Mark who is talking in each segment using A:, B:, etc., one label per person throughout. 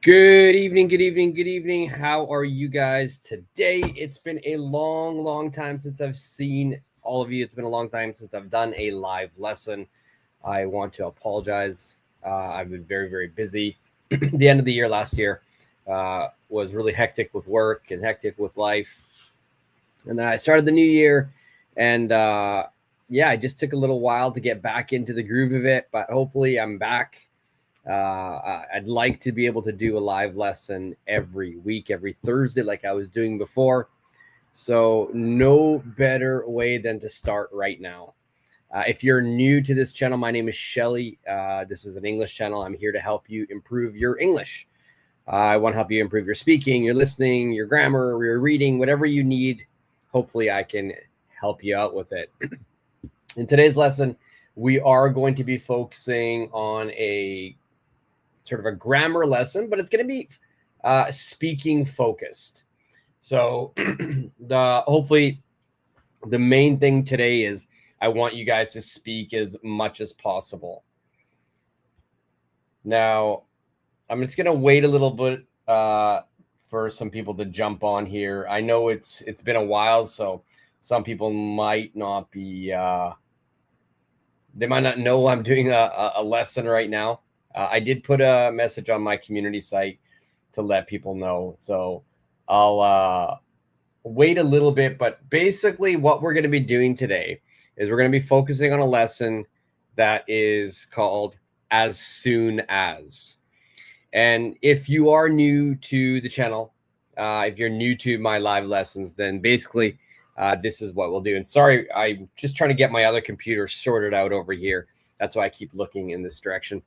A: Good evening, good evening, good evening. How are you guys today? It's been a long time since I've seen all of you. It's been a long time since I've done a live lesson. I want to apologize. I've been very busy. The end of the year last year was really hectic with work and hectic with life. And then I started the new year and yeah, I just took a little while to get back into the groove of it, but hopefully I'm back. I'd like to be able to do a live lesson every week, every Thursday, like I was doing before. So no better way than to start right now. If you're new to this channel, my name is Shelly. This is an English channel. I'm here to help you improve your English. I want to help you improve your speaking, your listening, your grammar, your reading, whatever you need. Hopefully I can help you out with it. In today's lesson, we are going to be focusing on a sort of a grammar lesson, but it's going to be speaking focused. So hopefully the main thing today is I want you guys to speak as much as possible. Now, I'm just going to wait a little bit for some people to jump on here. I know it's been a while, so some people might not be, they might not know I'm doing a lesson right now. I did put a message on my community site to let people know. So I'll wait a little bit, but basically what we're going to be doing today is we're going to be focusing on a lesson that is called As Soon As. And if you are new to the channel, if you're new to my live lessons, then basically this is what we'll do. And sorry, I'm just trying to get my other computer sorted out over here. That's why I keep looking in this direction.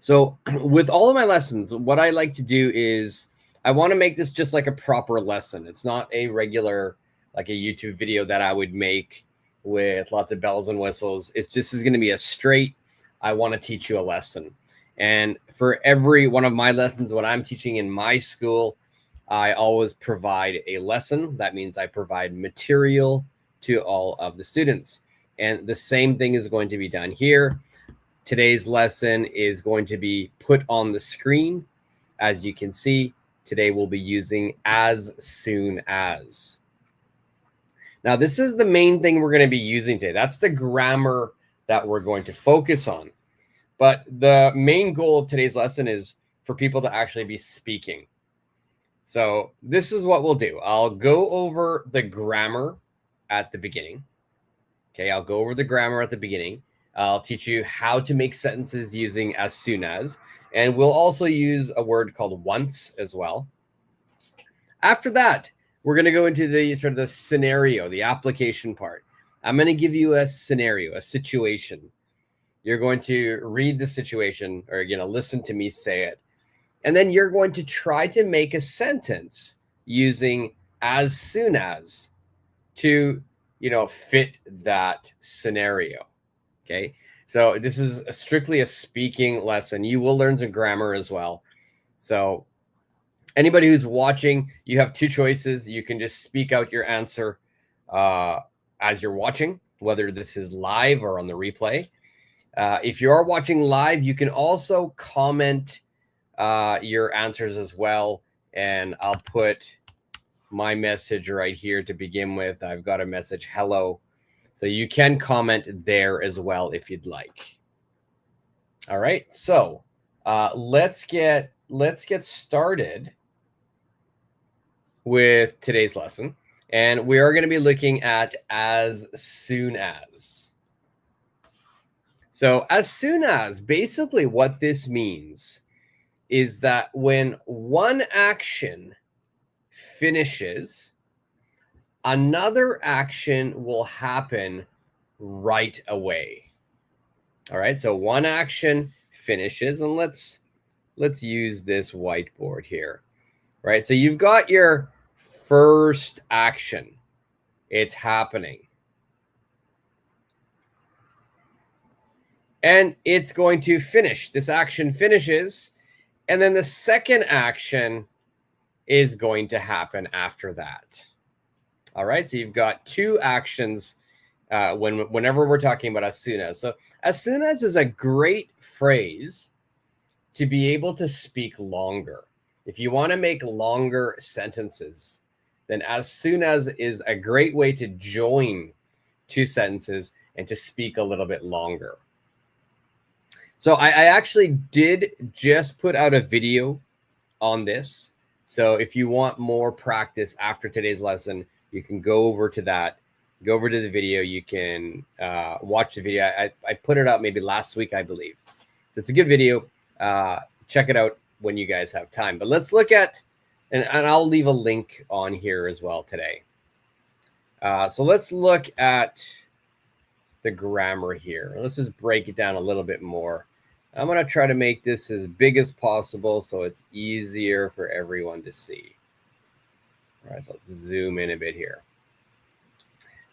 A: So with all of my lessons, what I like to do is I want to make this just like a proper lesson. It's not a regular, like a YouTube video that I would make with lots of bells and whistles. It's just is going to be a straight, I want to teach you a lesson. And for every one of my lessons, when I'm teaching in my school, I always provide a lesson. That means I provide material to all of the students. And the same thing is going to be done here. Today's lesson is going to be put on the screen. As you can see, today we'll be using as soon as. Now, this is the main thing we're going to be using today. That's the grammar that we're going to focus on. But the main goal of today's lesson is for people to actually be speaking. So this is what we'll do. I'll go over the grammar at the beginning. Okay, I'll go over the grammar at the beginning. I'll teach you how to make sentences using as soon as, and we'll also use a word called once as well. After that, we're going to go into the sort of the scenario, the application part. I'm going to give you a scenario, a situation. You're going to read the situation, or listen to me say it, and then you're going to try to make a sentence using as soon as to fit that scenario. Okay, so this is strictly a speaking lesson. You will learn some grammar as well. So anybody who's watching, you have two choices. You can just speak out your answer as you're watching, whether this is live or on the replay. If you are watching live, you can also comment your answers as well. And I'll put my message right here to begin with. I've got a message, hello. So you can comment there as well if you'd like. All right, so let's get started with today's lesson, and we are going to be looking at as soon as. So as soon as, basically what this means is that when one action finishes, another action will happen right away. All right, so one action finishes, and let's use this whiteboard here. Right, so you've got your first action. It's happening. And it's going to finish. This action finishes, and then the second action is going to happen after that. All right, so you've got two actions whenever we're talking about as soon as. So as soon as is a great phrase to be able to speak longer. If you want to make longer sentences, then as soon as is a great way to join two sentences and to speak a little bit longer. So I actually did just put out a video on this. So if you want more practice after today's lesson, you can go over to that. Go over to the video. You can watch the video. I put it up maybe last week, I believe. So it's a good video. Check it out when you guys have time. But let's look at, and I'll leave a link on here as well today. So let's look at the grammar here. Let's just break it down a little bit more. I'm going to try to make this as big as possible so it's easier for everyone to see. All right, so let's zoom in a bit here.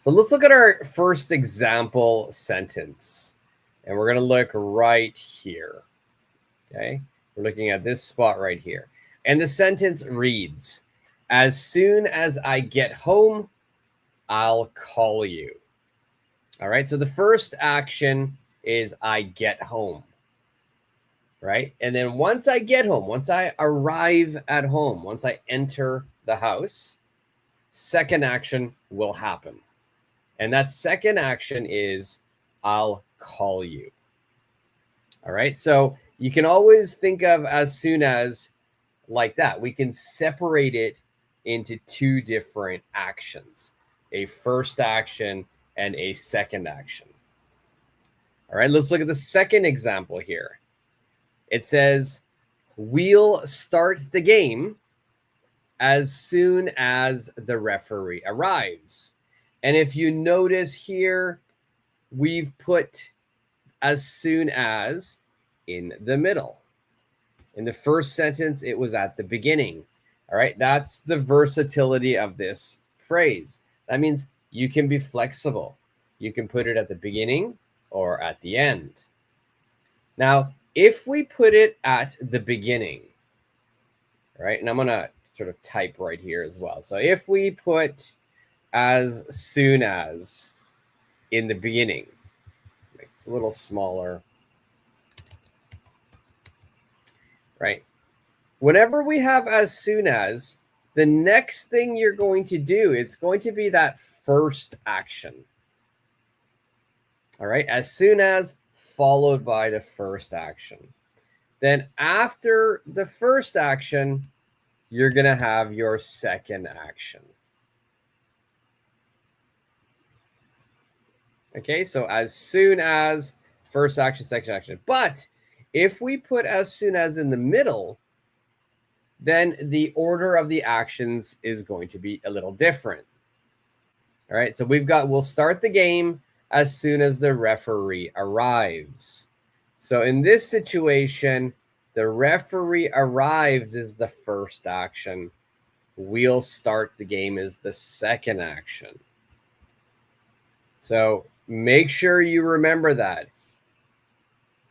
A: So let's look at our first example sentence. And we're going to look right here. Okay, we're looking at this spot right here. And the sentence reads, as soon as I get home, I'll call you. All right, so the first action is I get home. Right? And then once I get home, once I arrive at home, once I enter the house, second action will happen. And that second action is I'll call you. All right. So you can always think of as soon as like that. We can separate it into two different actions, a first action and a second action. All right. Let's look at the second example here. It says, we'll start the game as soon as the referee arrives. And if you notice here, we've put as soon as in the middle. In the first sentence, it was at the beginning. All right, that's the versatility of this phrase. That means you can be flexible. You can put it at the beginning or at the end. Now, if we put it at the beginning, right, and I'm going to sort of type right here as well. So if we put as soon as in the beginning, make it a little smaller, right? Whenever we have as soon as, the next thing you're going to do, it's going to be that first action. All right, as soon as followed by the first action. Then after the first action, you're going to have your second action. Okay, so as soon as, first action, second action. But if we put as soon as in the middle, then the order of the actions is going to be a little different. All right, so we'll start the game as soon as the referee arrives. So in this situation, the referee arrives is the first action. We'll start the game is the second action. So make sure you remember that.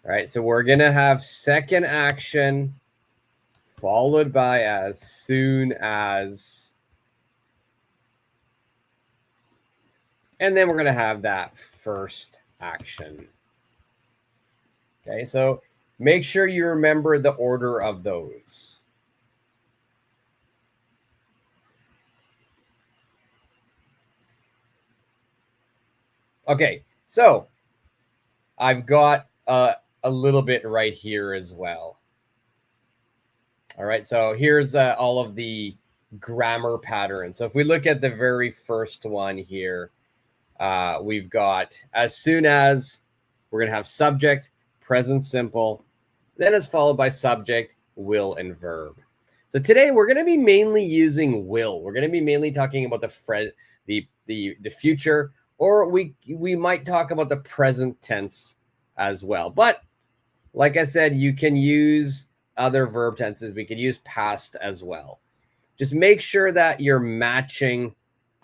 A: All right, so we're going to have second action followed by as soon as. And then we're going to have that first action. Okay, so make sure you remember the order of those. Okay, so I've got a little bit right here as well. All right, so here's all of the grammar patterns. So if we look at the very first one here, we've got as soon as, we're going to have subject, present simple, then it's followed by subject, will, and verb. So today we're going to be mainly using will. We're going to be mainly talking about the future, or we might talk about the present tense as well. But like I said, you can use other verb tenses. We could use past as well. Just make sure that you're matching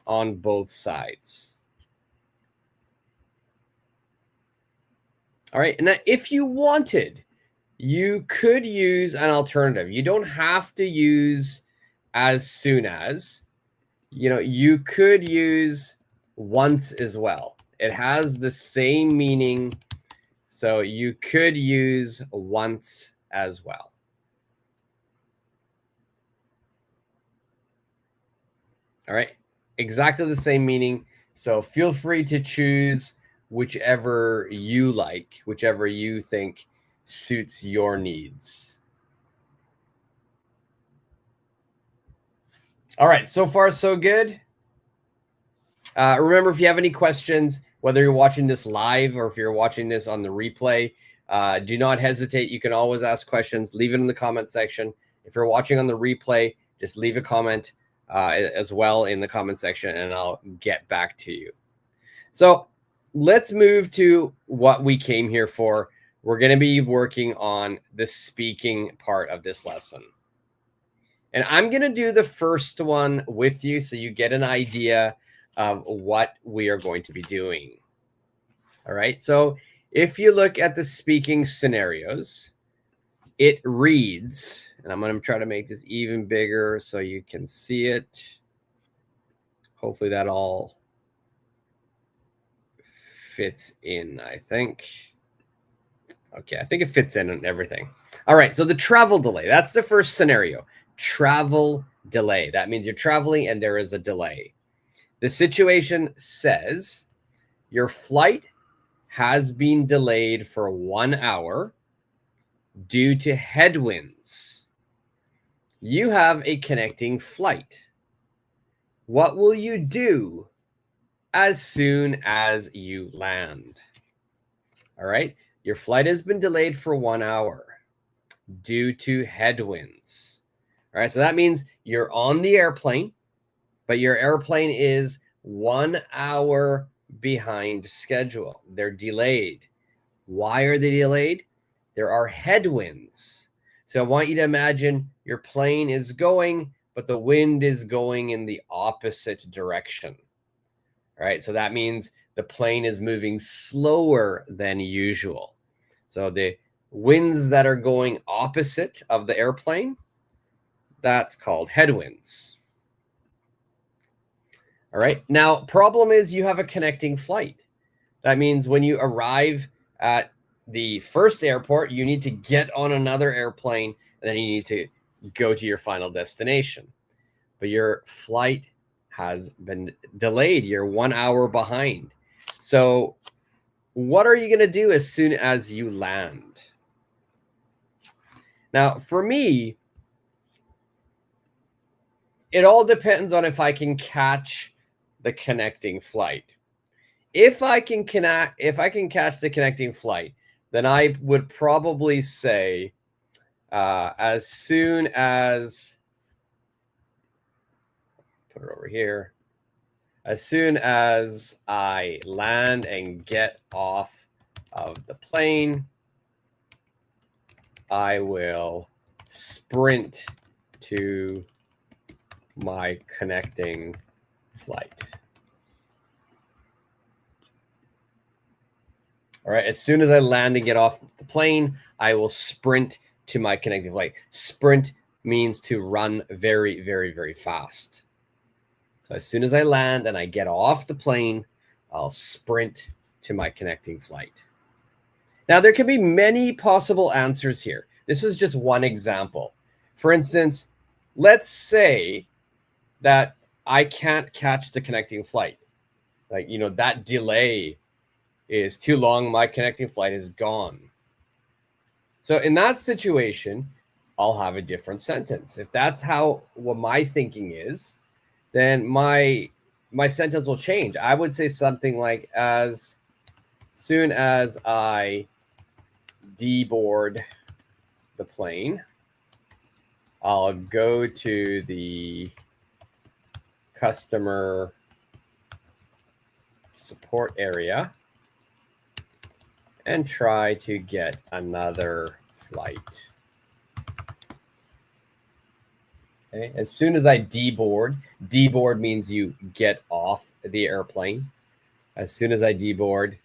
A: on both sides. All right, and now if you wanted, you could use an alternative. You don't have to use as soon as. You know, you could use once as well. It has the same meaning. So you could use once as well. All right, exactly the same meaning. So feel free to choose whichever you like, whichever you think suits your needs. All right, so far so good. Remember, if you have any questions, whether you're watching this live or if you're watching this on the replay, do not hesitate. You can always ask questions. Leave it in the comment section. If you're watching on the replay, just leave a comment as well in the comment section, and I'll get back to you. So let's move to what we came here for. We're going to be working on the speaking part of this lesson. And I'm going to do the first one with you so you get an idea of what we are going to be doing. All right. So if you look at the speaking scenarios, it reads, and I'm going to try to make this even bigger so you can see it. Hopefully that all fits in, I think. Okay, I think it fits in and everything. All right, so the travel delay, that's the first scenario. Travel delay. That means you're traveling and there is a delay. The situation says your flight has been delayed for 1 hour due to headwinds. You have a connecting flight. What will you do as soon as you land? All right, your flight has been delayed for 1 hour due to headwinds. All right, so that means you're on the airplane, but your airplane is 1 hour behind schedule. They're delayed. Why are they delayed? There are headwinds. So I want you to imagine your plane is going, but the wind is going in the opposite direction. All right, so that means the plane is moving slower than usual. So the winds that are going opposite of the airplane, that's called headwinds. All right, now problem is you have a connecting flight. That means when you arrive at the first airport, you need to get on another airplane, and then you need to go to your final destination. But your flight has been delayed. You're 1 hour behind. So what are you going to do as soon as you land? Now, for me, it all depends on if I can catch the connecting flight. If I can catch the connecting flight, then I would probably say as soon as, put it over here, as soon as I land and get off of the plane, I will sprint to my connecting flight. All right, as soon as I land and get off the plane, I will sprint to my connecting flight. Sprint means to run very, very, very fast. So as soon as I land and I get off the plane, I'll sprint to my connecting flight. Now, there can be many possible answers here. This is just one example. For instance, let's say that I can't catch the connecting flight. Like, you know, that delay is too long. My connecting flight is gone. So in that situation, I'll have a different sentence. If that's what my thinking is, then my sentence will change. I would say something like, as soon as I deboard the plane, I'll go to the customer support area and try to get another flight. Okay. As soon as I deboard means you get off the airplane. As soon as I deboard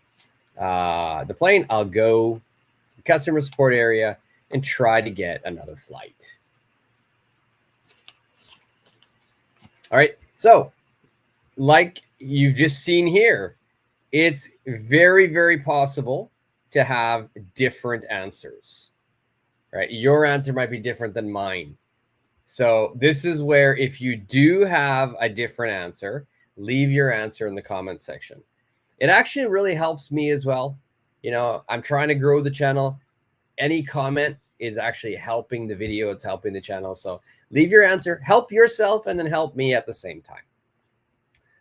A: the plane, I'll go to the customer support area and try to get another flight. All right, so like you've just seen here, it's very, very possible to have different answers. right? Your answer might be different than mine. So this is where if you do have a different answer, leave your answer in the comment section. It actually really helps me as well. You know, I'm trying to grow the channel. Any comment is actually helping the video. It's helping the channel. So leave your answer, help yourself, and then help me at the same time.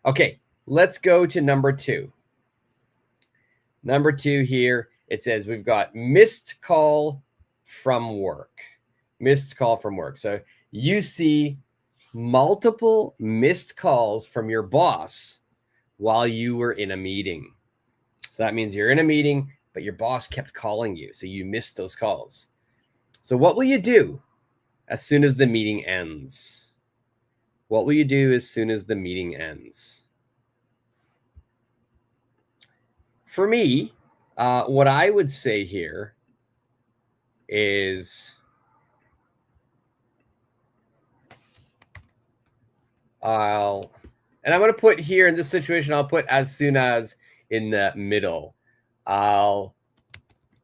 A: Okay, let's go to number 2. Number 2 here, it says we've got missed call from work. Missed call from work. So you see multiple missed calls from your boss while you were in a meeting. So that means you're in a meeting, but your boss kept calling you. So you missed those calls. So what will you do as soon as the meeting ends? What will you do as soon as the meeting ends? For me, what I would say here is I'm going to put here in this situation, I'll put as soon as in the middle. I'll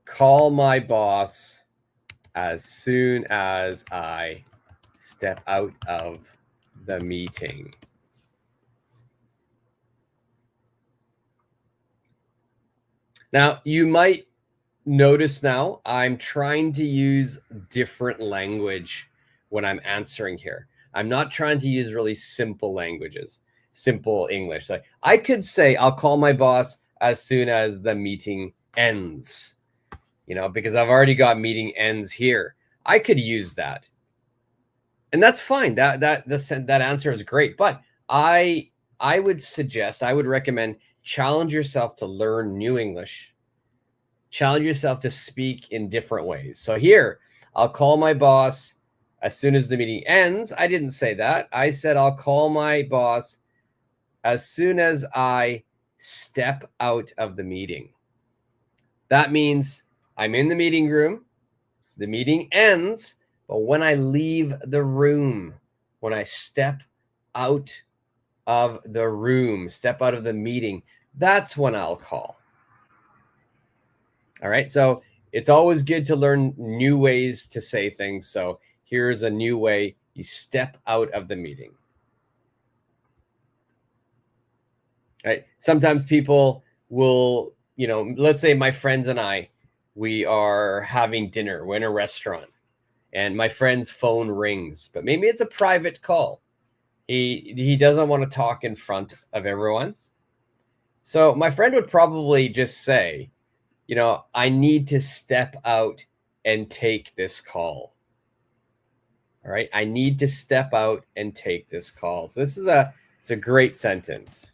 A: call my boss as soon as I step out of the meeting. Now, you might notice now I'm trying to use different language when I'm answering here. I'm not trying to use really simple languages, simple English. So I could say, I'll call my boss as soon as the meeting ends, you know, because I've already got meeting ends here. I could use that. And that's fine. That answer is great. But I would suggest, I would recommend challenge yourself to learn new English. Challenge yourself to speak in different ways. So here, I'll call my boss as soon as the meeting ends. I didn't say that. I said I'll call my boss as soon as I step out of the meeting. That means I'm in the meeting room. The meeting ends, but when I leave the room, when I step out of the room, step out of the meeting, that's when I'll call. All right, so it's always good to learn new ways to say things. So here's a new way. You step out of the meeting. Right? Sometimes people will, you know, let's say my friends and I, we are having dinner. We're in a restaurant and my friend's phone rings, but maybe it's a private call. He doesn't want to talk in front of everyone. So my friend would probably just say, you know, I need to step out and take this call. All right. I need to step out and take this call. So this is it's a great sentence.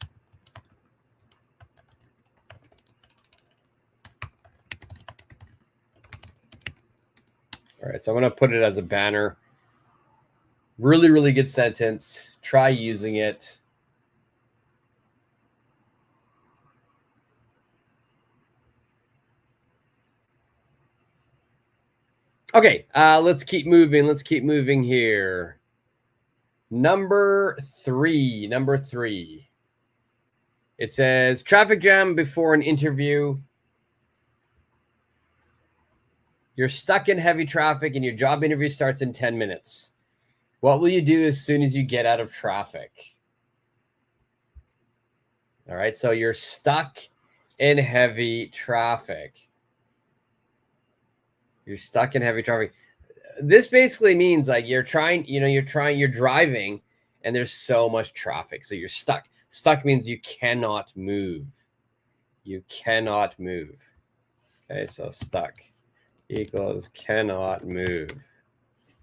A: All right. So I'm going to put it as a banner. Really, really good sentence. Try using it. Okay, let's keep moving. Let's keep moving here. Number three. It says traffic jam before an interview. You're stuck in heavy traffic and your job interview starts in 10 minutes. What will you do as soon as you get out of traffic? All right, so you're stuck in heavy traffic. You're stuck in heavy traffic. This basically means like you're driving and there's so much traffic. So you're stuck. Stuck means you cannot move. You cannot move. Okay, so stuck equals cannot move.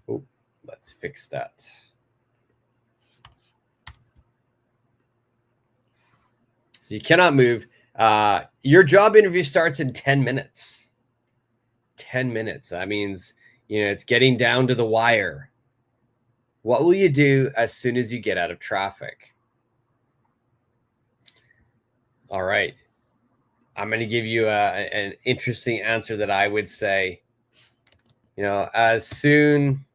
A: Oh, let's fix that. So you cannot move. Your job interview starts in 10 minutes. 10 minutes. That means, you know, it's getting down to the wire. What will you do as soon as you get out of traffic? All right. I'm going to give you an interesting answer that I would say, you know, as soon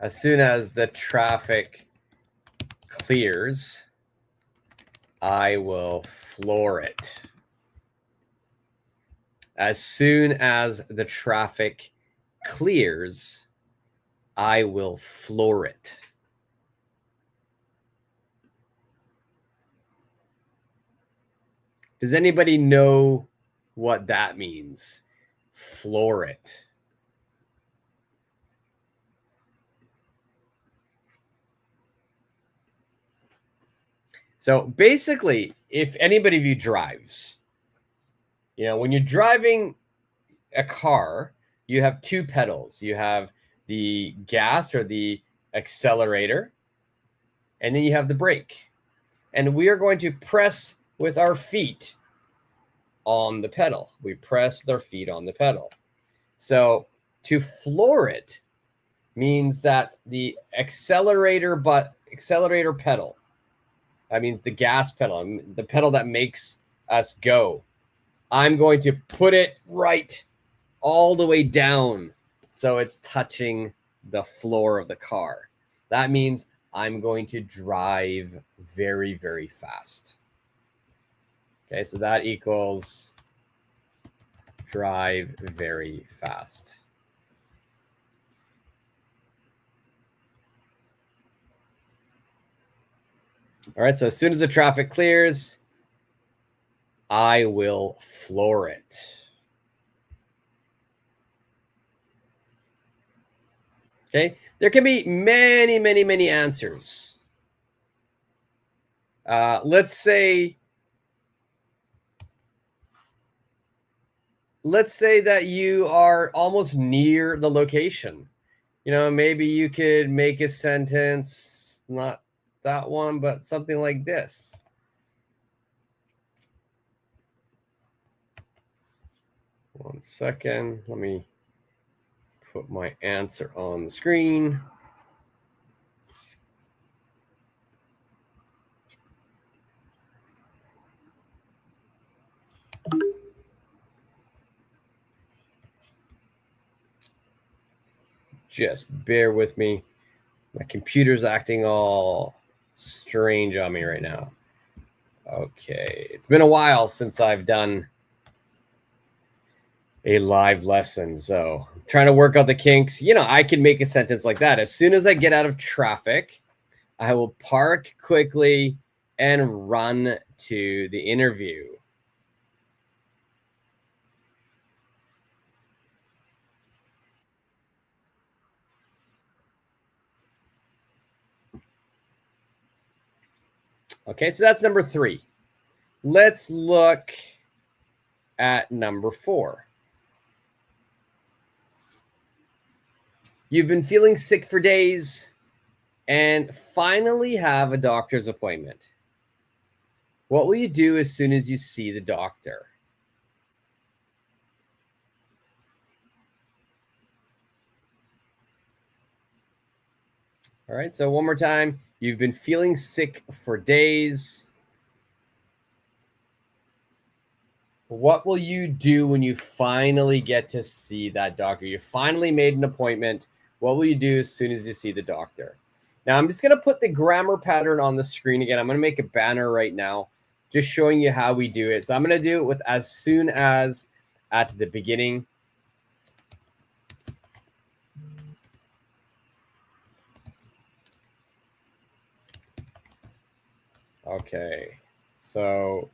A: as the traffic clears, I will floor it. As soon as the traffic clears, I will floor it. Does anybody know what that means? Floor it. So basically, if anybody of you drives, when you're driving a car, you have two pedals. You have the gas or the accelerator, and then you have the brake. And we are going to press with our feet on the pedal. We press with our feet on the pedal. So to floor it means that the accelerator pedal, that means the gas pedal, the pedal that makes us go, I'm going to put it right all the way down so it's touching the floor of the car. That means I'm going to drive very, very fast. Okay, so that equals drive very fast. All right, so as soon as the traffic clears, I will floor it. Okay, there can be many, many, many answers. Let's say that you are almost near the location. Maybe you could make a sentence, not that one, but something like this. One second, let me put my answer on the screen. Just bear with me. My computer's acting all strange on me right now. Okay, it's been a while since I've done a live lesson, so I'm trying to work out the kinks. I can make a sentence like that. As soon as I get out of traffic, I will park quickly and run to the interview. Okay, so that's number 3. Let's look at number 4. You've been feeling sick for days and finally have a doctor's appointment. What will you do as soon as you see the doctor? All right, so one more time. You've been feeling sick for days. What will you do when you finally get to see that doctor? You finally made an appointment. What will you do as soon as you see the doctor? Now, I'm just going to put the grammar pattern on the screen again. I'm going to make a banner right now, just showing you how we do it. So I'm going to do it with as soon as at the beginning. Okay, so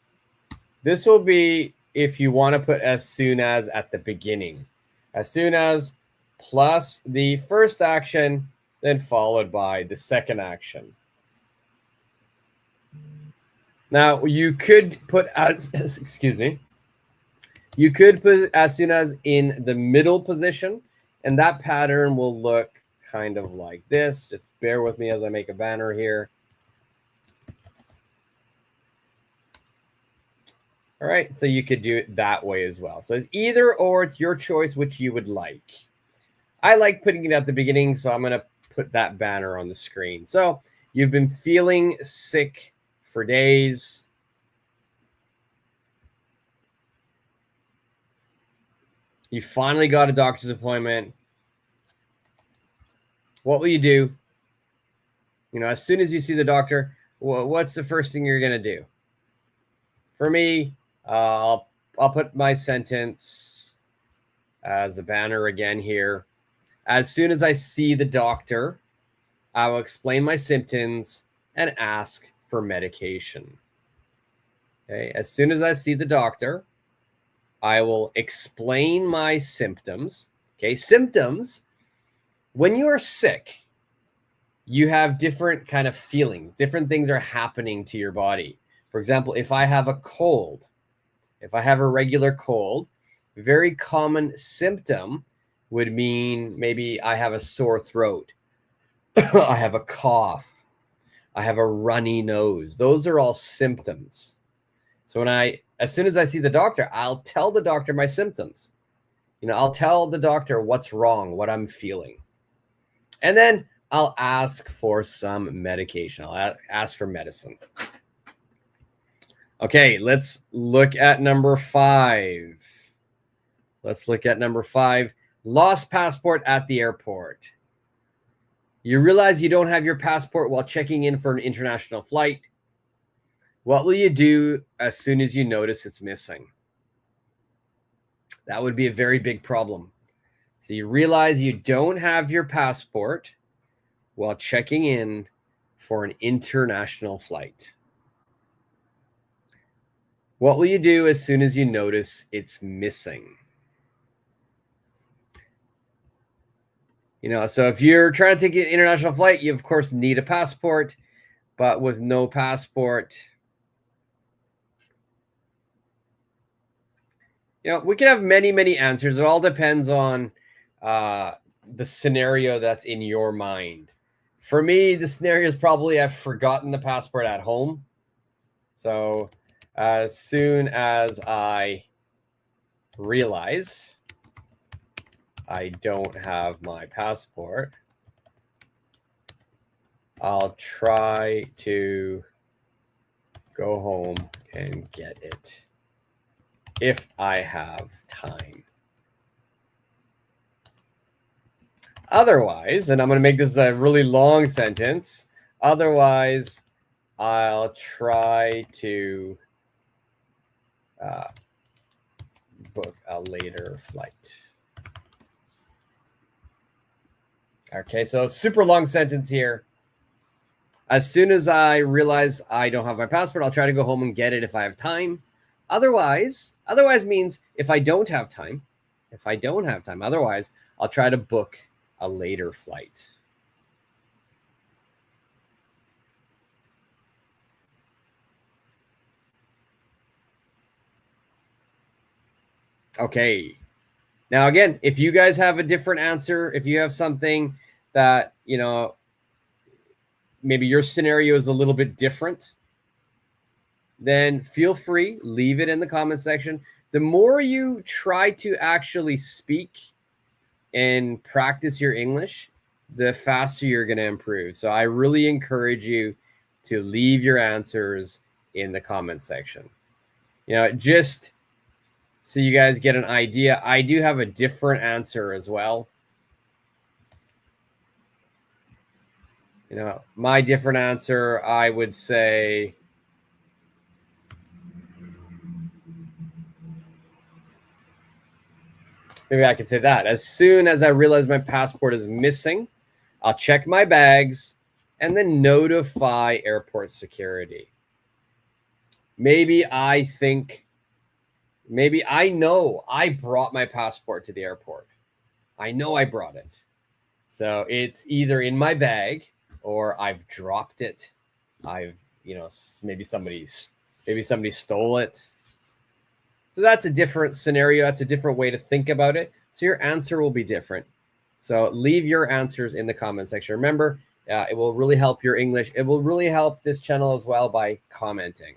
A: this will be if you want to put as soon as at the beginning. As soon as plus the first action, then followed by the second action. Now, you could put as, excuse me, you could put as soon as in the middle position, and that pattern will look kind of like this. Just bear with me as I make a banner here. All right, so you could do it that way as well. So it's either or, it's your choice which you would like. I like putting it at the beginning, so I'm going to put that banner on the screen. So you've been feeling sick for days. You finally got a doctor's appointment. What will you do? As soon as you see the doctor, what's the first thing you're going to do? For me, I'll put my sentence as a banner again here. As soon as I see the doctor, I will explain my symptoms and ask for medication. Okay, as soon as I see the doctor, I will explain my symptoms. Okay, symptoms. When you are sick, you have different kind of feelings. Different things are happening to your body. For example, if I have a cold, if I have a regular cold, very common symptom would mean maybe I have a sore throat. I have a cough. I have a runny nose. Those are all symptoms. So as soon as I see the doctor, I'll tell the doctor my symptoms. I'll tell the doctor what's wrong, what I'm feeling. And then I'll ask for some medication. I'll ask for medicine. Okay, let's look at number 5. Let's look at number 5. Lost passport at the airport. You realize you don't have your passport while checking in for an international flight. What will you do as soon as you notice it's missing? That would be a very big problem. So you realize you don't have your passport while checking in for an international flight. What will you do as soon as you notice it's missing? So if you're trying to take an international flight, you of course need a passport, but with no passport, we can have many, many answers. It all depends on the scenario that's in your mind. For me, the scenario is probably I've forgotten the passport at home. So as soon as I realize I don't have my passport, I'll try to go home and get it if I have time. Otherwise, and I'm going to make this a really long sentence, otherwise I'll try to book a later flight. Okay, so super long sentence here. As soon as I realize I don't have my passport, I'll try to go home and get it if I have time. Otherwise means if I don't have time, otherwise I'll try to book a later flight. Okay. Now, again, if you guys have a different answer, if you have something that, maybe your scenario is a little bit different, then feel free, leave it in the comment section. The more you try to actually speak and practice your English, the faster you're going to improve. So I really encourage you to leave your answers in the comment section. Just so you guys get an idea, I do have a different answer as well. My different answer, I would say, maybe I could say that. As soon as I realize my passport is missing, I'll check my bags and then notify airport security. Maybe I know I brought my passport to the airport. I know I brought it. So it's either in my bag or I've dropped it. Maybe somebody stole it. So that's a different scenario. That's a different way to think about it. So your answer will be different. So leave your answers in the comment section. Remember, it will really help your English. It will really help this channel as well by commenting.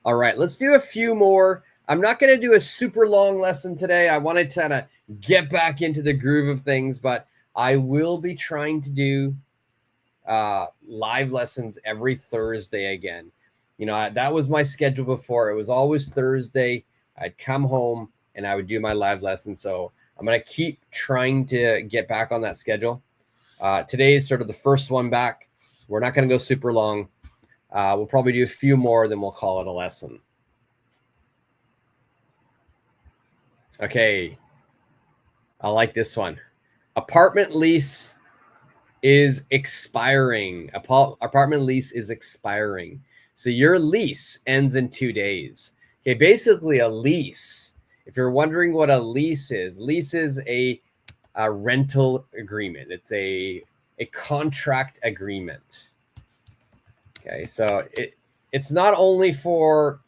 A: All right, let's do a few more. I'm not going to do a super long lesson today. I wanted to kind of get back into the groove of things, but I will be trying to do live lessons every Thursday again. That was my schedule before. It was always Thursday. I'd come home and I would do my live lesson. So I'm going to keep trying to get back on that schedule. Today is sort of the first one back. We're not going to go super long. We'll probably do a few more, then we'll call it a lesson. Okay. I like this one. Apartment lease is expiring. Apartment lease is expiring. So your lease ends in 2 days. Okay, basically a lease. If you're wondering what a lease is a rental agreement. It's a contract agreement. Okay, so it's not only for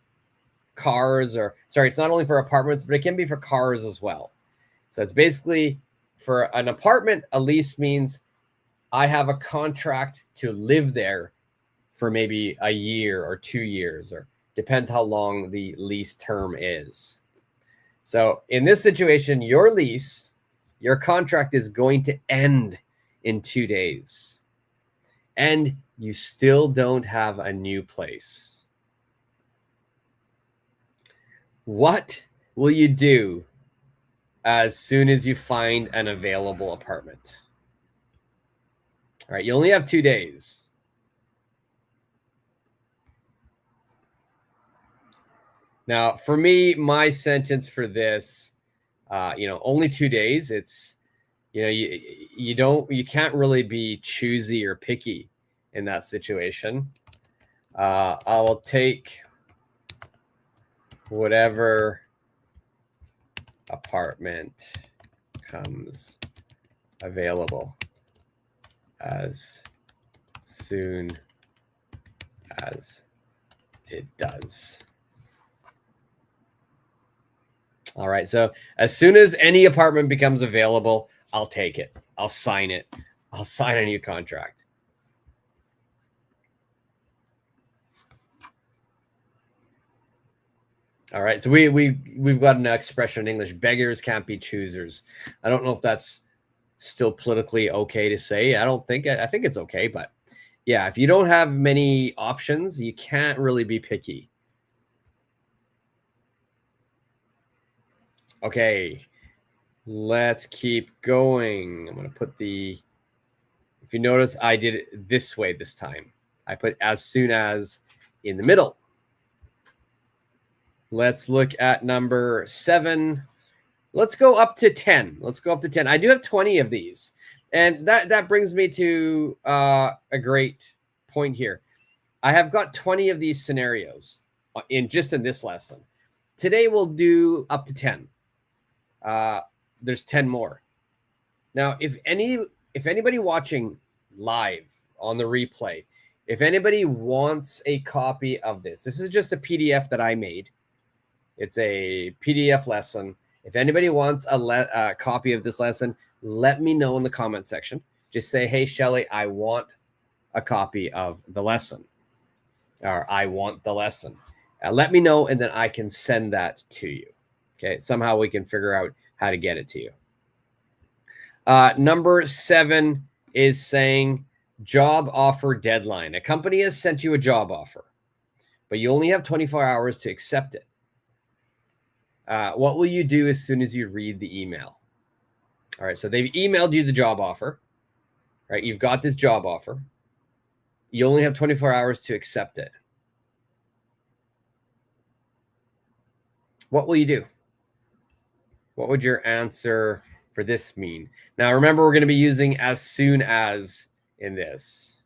A: cars it's not only for apartments, but it can be for cars as well. So it's basically for an apartment, a lease means I have a contract to live there for maybe a year or 2 years, or depends how long the lease term is. So in this situation, your contract is going to end in 2 days, and you still don't have a new place. What will you do as soon as you find an available apartment? All right, you only have 2 days. Now, for me, my sentence for this, only 2 days. It's, you can't really be choosy or picky in that situation. I will take whatever apartment comes available as soon as it does. All right, so as soon as any apartment becomes available, I'll take it. I'll sign it. I'll sign a new contract. All right, so we've got an expression in English: beggars can't be choosers. I don't know if that's still politically okay to say. I think it's okay, but yeah, if you don't have many options, you can't really be picky. Okay, let's keep going. I'm going to put if you notice, I did it this way this time. I put as soon as in the middle. Let's look at number 7. Let's go up to 10. Let's go up to 10. I do have 20 of these. And that brings me to a great point here. I have got 20 of these scenarios in this lesson. Today we'll do up to 10. There's 10 more. Now, if anybody watching live on the replay, if anybody wants a copy of this is just a PDF that I made. It's a PDF lesson. If anybody wants a copy of this lesson, let me know in the comment section. Just say, hey, Shelly, I want a copy of the lesson. Or I want the lesson. Let me know, and then I can send that to you. Okay, somehow we can figure out how to get it to you. Number 7 is saying job offer deadline. A company has sent you a job offer, but you only have 24 hours to accept it. What will you do as soon as you read the email? All right, so they've emailed you the job offer, right? You've got this job offer. You only have 24 hours to accept it. What will you do? What would your answer for this mean? Now, remember, we're going to be using as soon as in this.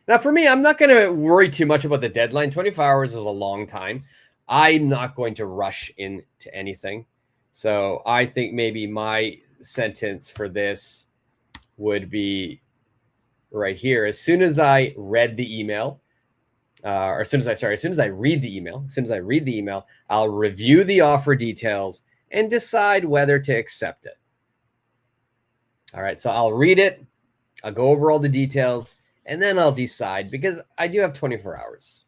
A: Now, for me, I'm not going to worry too much about the deadline. 24 hours is a long time. I'm not going to rush into anything. So I think maybe my sentence for this would be right here. As soon as I read the email, as soon as I read the email, I'll review the offer details and decide whether to accept it. All right, so I'll read it. I'll go over all the details, and then I'll decide, because I do have 24 hours.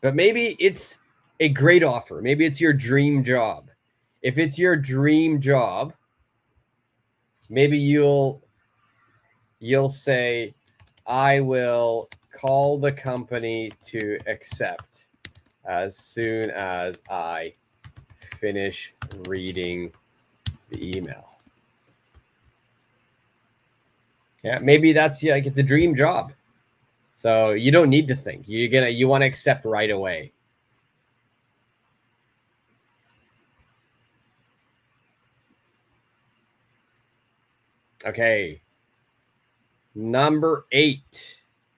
A: But maybe it's a great offer. Maybe it's your dream job. If it's your dream job, maybe you'll say, I will call the company to accept as soon as I finish reading the email. Yeah, maybe that's like it's a dream job. So you don't need to think. You want to accept right away. Okay. Number 8.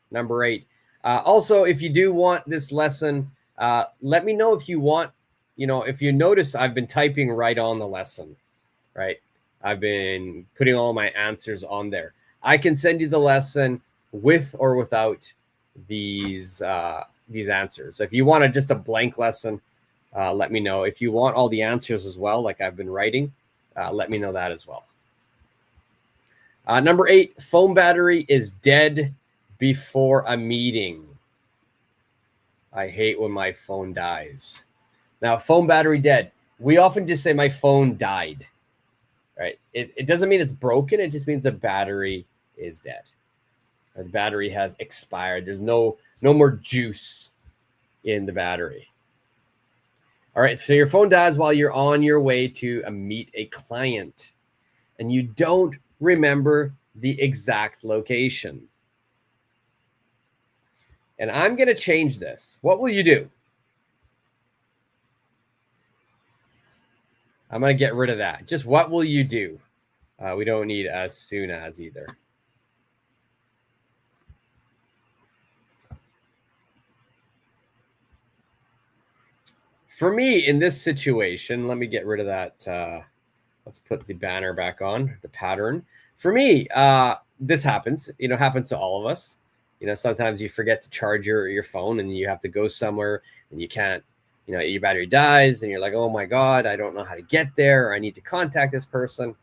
A: Number 8. Also, if you do want this lesson, let me know if you want, if you notice I've been typing right on the lesson, right? I've been putting all my answers on there. I can send you the lesson with or without these answers. So if you want just a blank lesson, let me know. If you want all the answers as well, like I've been writing, let me know that as well. Number 8, phone battery is dead before a meeting. I hate when my phone dies. Now, phone battery dead. We often just say my phone died, right? It doesn't mean it's broken. It just means the battery is dead. The battery has expired. There's no more juice in the battery. All right, so your phone dies while you're on your way to meet a client and you don't remember the exact location. And I'm going to change this. What will you do? I'm going to get rid of that. Just what will you do? We don't need as soon as either. For me, in this situation, let me get rid of that. Let's put the banner back on, the pattern. For me, this happens. Happens to all of us. Sometimes you forget to charge your phone and you have to go somewhere and you can't, your battery dies and you're like, oh my God, I don't know how to get there, or I need to contact this person.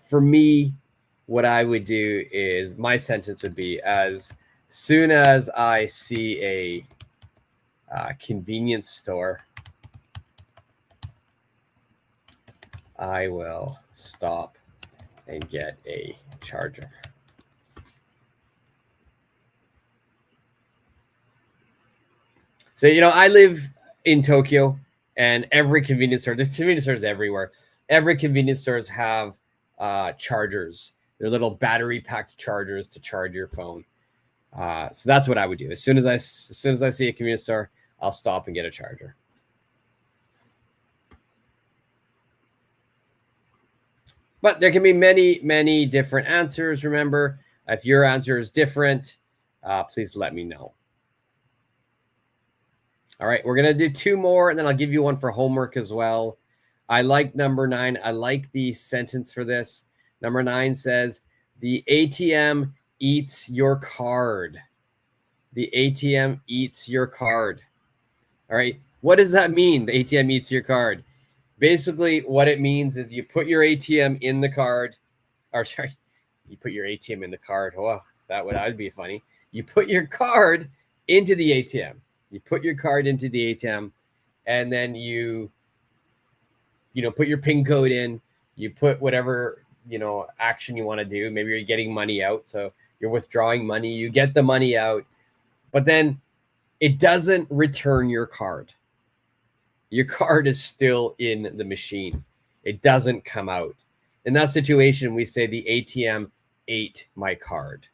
A: For me, what I would do is my sentence would be, as soon as I see a convenience store, I will stop and get a charger. So, I live in Tokyo, and every convenience store, there's convenience stores everywhere. Every convenience stores have chargers. They're little battery packed chargers to charge your phone. So that's what I would do. As soon as I see a convenience store, I'll stop and get a charger. But there can be many, many different answers. Remember, if your answer is different, please let me know. All right, we're going to do 2 more, and then I'll give you one for homework as well. I like number 9. I like the sentence for this. Number 9 says, the ATM eats your card. The ATM eats your card. All right, what does that mean? The ATM eats your card. Basically, what it means is you put your ATM in the card, or sorry, you put your ATM in the card. Oh, that would be funny. You put your card into the ATM. You put your card into the ATM, and then you put your PIN code in. You put whatever action you want to do. Maybe you're getting money out, so you're withdrawing money. You get the money out, but then it doesn't return your card. Your card is still in the machine. It doesn't come out. In that situation, we say the ATM ate my card.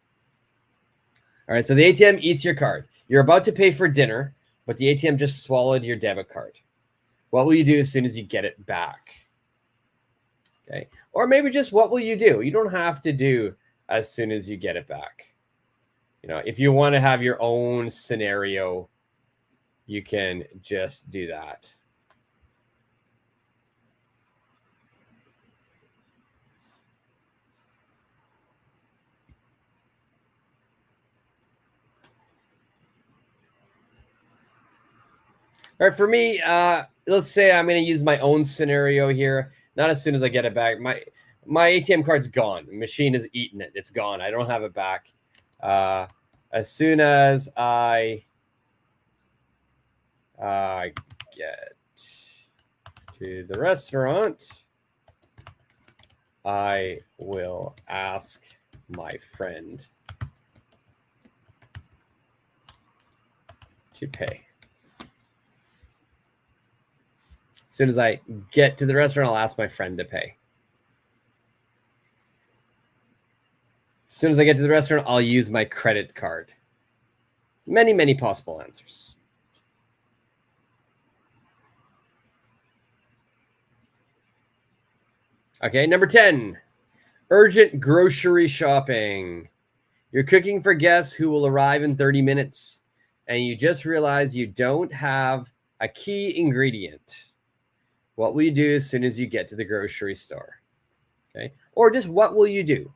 A: All right, so the ATM eats your card. You're about to pay for dinner, but the ATM just swallowed your debit card. What will you do as soon as you get it back? Okay, or maybe just what will you do? You don't have to do as soon as you get it back. If you want to have your own scenario, you can just do that. All right, for me, let's say I'm going to use my own scenario here. Not as soon as I get it back. My ATM card's gone. The machine has eaten it. It's gone. I don't have it back. As soon as I get to the restaurant, I will ask my friend to pay. As soon as I get to the restaurant, I'll ask my friend to pay. soon as I get to the restaurant, I'll use my credit card. Many, many possible answers. Okay, number 10, urgent grocery shopping. You're cooking for guests who will arrive in 30 minutes, and you just realize you don't have a key ingredient. What will you do as soon as you get to the grocery store? Okay, or just what will you do?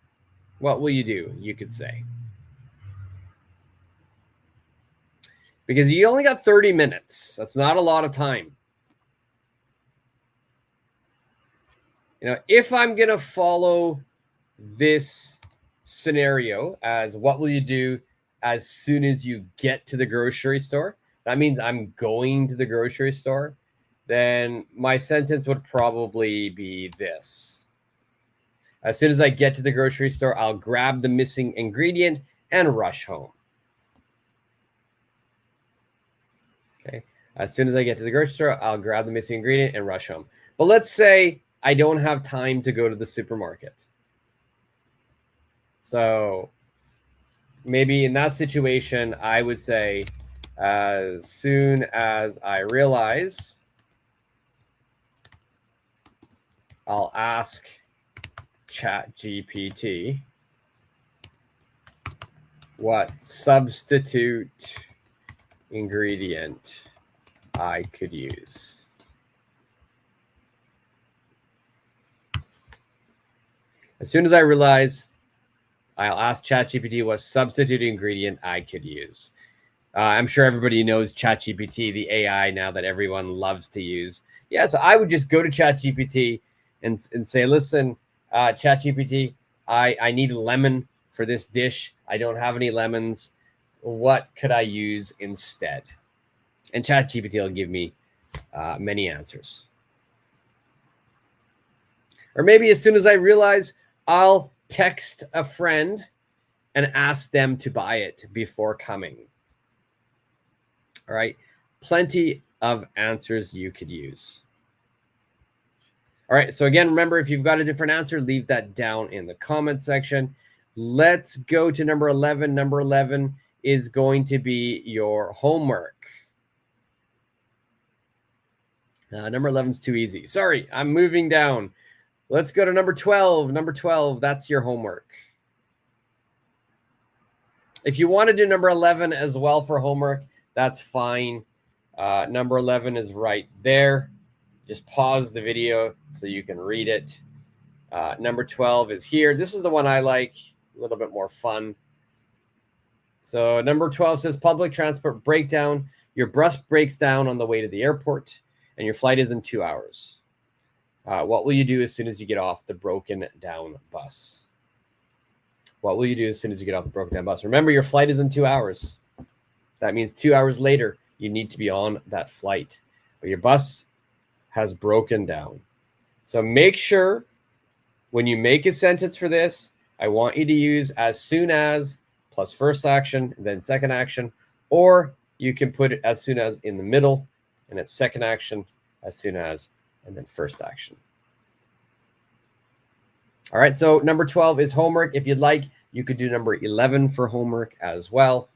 A: What will you do, you could say. Because you only got 30 minutes. That's not a lot of time. You know, if I'm going to follow this scenario as what will you do as soon as you get to the grocery store, that means I'm going to the grocery store, then my sentence would probably be this. As soon as I get to the grocery store, I'll grab the missing ingredient and rush home. Okay. As soon as I get to the grocery store, I'll grab the missing ingredient and rush home. But let's say I don't have time to go to the supermarket. So maybe in that situation, I would say, as soon as I realize, I'll ask ChatGPT what substitute ingredient I could use. As soon as I realize, I'll ask ChatGPT what substitute ingredient I could use. I'm sure everybody knows ChatGPT, the AI now that everyone loves to use. Yeah, so I would just go to ChatGPT and say, listen, ChatGPT, I need lemon for this dish. I don't have any lemons. What could I use instead? And ChatGPT will give me many answers. Or maybe as soon as I realize, I'll text a friend and ask them to buy it before coming. All right, plenty of answers you could use. All right, so again, remember, if you've got a different answer, leave that down in the comment section. Let's go to number 11. Number 11 is going to be your homework. Number 11 is too easy. Sorry, I'm moving down. Let's go to number 12. Number 12, that's your homework. If you want to do number 11 as well for homework, that's fine. Number 11 is right there. Just pause the video so you can read it. Number 12 is here. This is the one I like, a little bit more fun. So number 12 says public transport breakdown. Your bus breaks down on the way to the airport and your flight is in 2 hours. What will you do as soon as you get off the broken down bus? What will you do as soon as you get off the broken down bus? Remember, your flight is in 2 hours. That means 2 hours later, you need to be on that flight. But your bus has broken down. So make sure when you make a sentence for this, I want you to use as soon as plus first action, then second action, or you can put it as soon as in the middle, and it's second action, as soon as, and then first action. All right, so number 12 is homework. If you'd like, you could do number 11 for homework as well.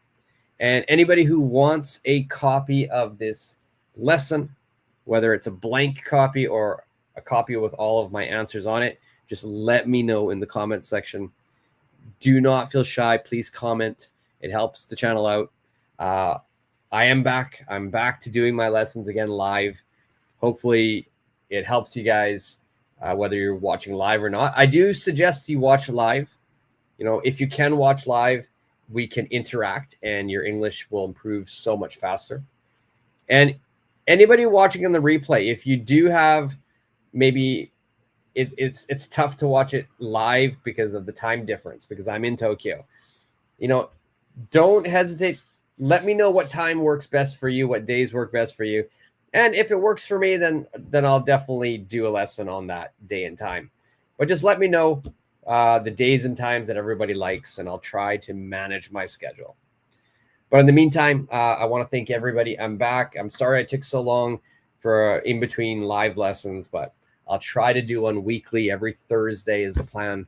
A: And anybody who wants a copy of this lesson, whether it's a blank copy or a copy with all of my answers on it, just let me know in the comment section. Do not feel shy. Please comment. It helps the channel out. I am back. I'm back to doing my lessons again live. Hopefully it helps you guys, whether you're watching live or not. I do suggest you watch live. You know, if you can watch live, we can interact and your English will improve so much faster. And anybody watching on the replay, if you do have maybe it's tough to watch it live because of the time difference, because I'm in Tokyo. You know, don't hesitate. Let me know what time works best for you, what days work best for you. And if it works for me, then I'll definitely do a lesson on that day and time. But just let me know the days and times that everybody likes, and I'll try to manage my schedule. But in the meantime, I want to thank everybody. I'm back. I'm sorry I took so long for in between live lessons, but I'll try to do one weekly. Every Thursday is the plan.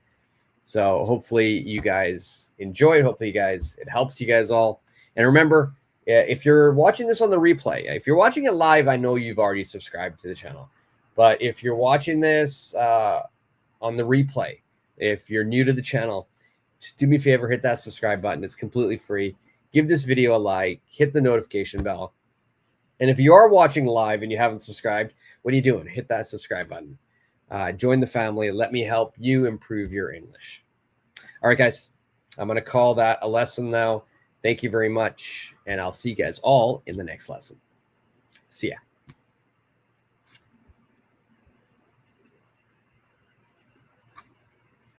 A: So hopefully you guys enjoy it. Hopefully it helps you guys all. And remember, if you're watching this on the replay, if you're watching it live, I know you've already subscribed to the channel. But if you're watching this on the replay, if you're new to the channel, just do me a favor, hit that subscribe button. It's completely free. Give this video a like, hit the notification bell. And if you are watching live and you haven't subscribed, what are you doing? Hit that subscribe button. Join the family. Let me help you improve your English. All right, guys, I'm going to call that a lesson now. Thank you very much. And I'll see you guys all in the next lesson. See ya.